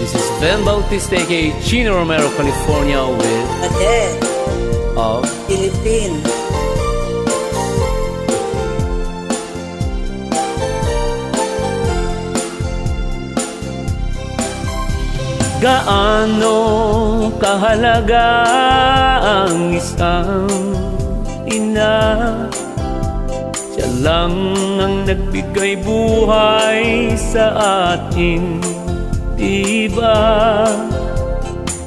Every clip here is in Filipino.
This is Ben Bautista aka Chino Romero, California with Ade, of Philippine. Gaano kahalaga ang isang ina? Siya lang ang nagbigay buhay sa atin, di ba?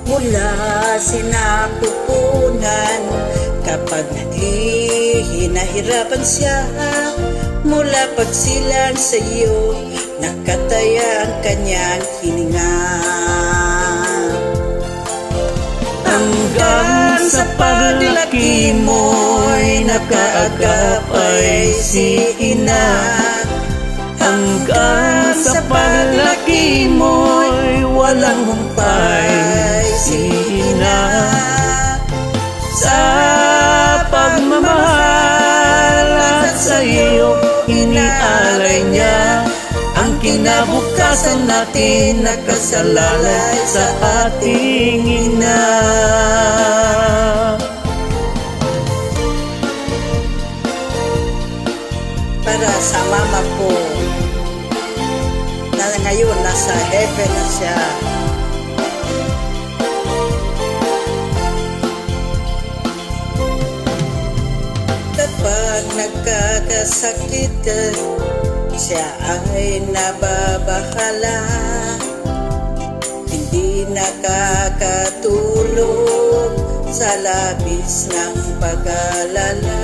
Mula sinapupunan kapag hinahirapan siya, mula pagsilan sa iyo nakataya ang kanyang hininga. Hanggang sa paglaki mo'y nakaagap ay si ina. Hanggang sa paglaki mo'y walang humpay si ina. Sa pagmamahal at sa iyo inialay niya ang kinabukasan natin, nakasalalay sa ating ina. Para sa mama ko na ngayon nasa heaven na siya, kapag nagkakasakit ka, siya ay nababahala, hindi nakakatulog sa labis ng pag-alala.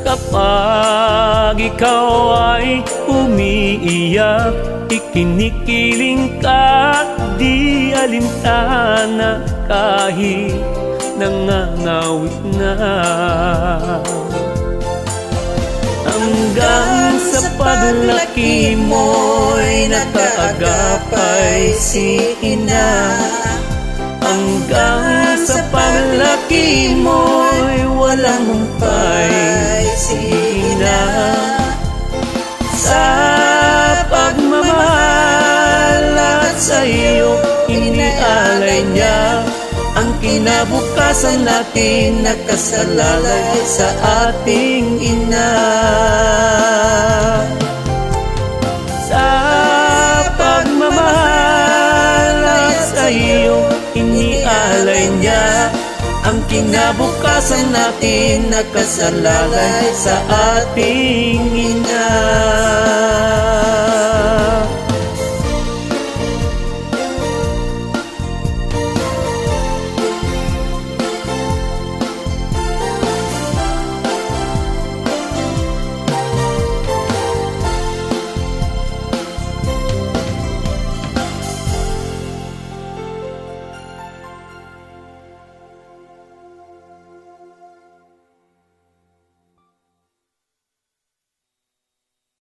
Kapag ikaw ay umiiyak, ikinikiling ka, di alintana kahit nangangawit na. Hanggang sa paglaki mo'y nakaagap ay si ina. Hanggang sa paglaki mo'y walang humpay si ina. Sa pagmamahal at sa iyo inialay niya ang kinabukasan natin, nakasalalay sa ating ina. Sa pagmamahal at sa iyo inialay niya ang kinabukasan natin, nakasalalay sa ating ina.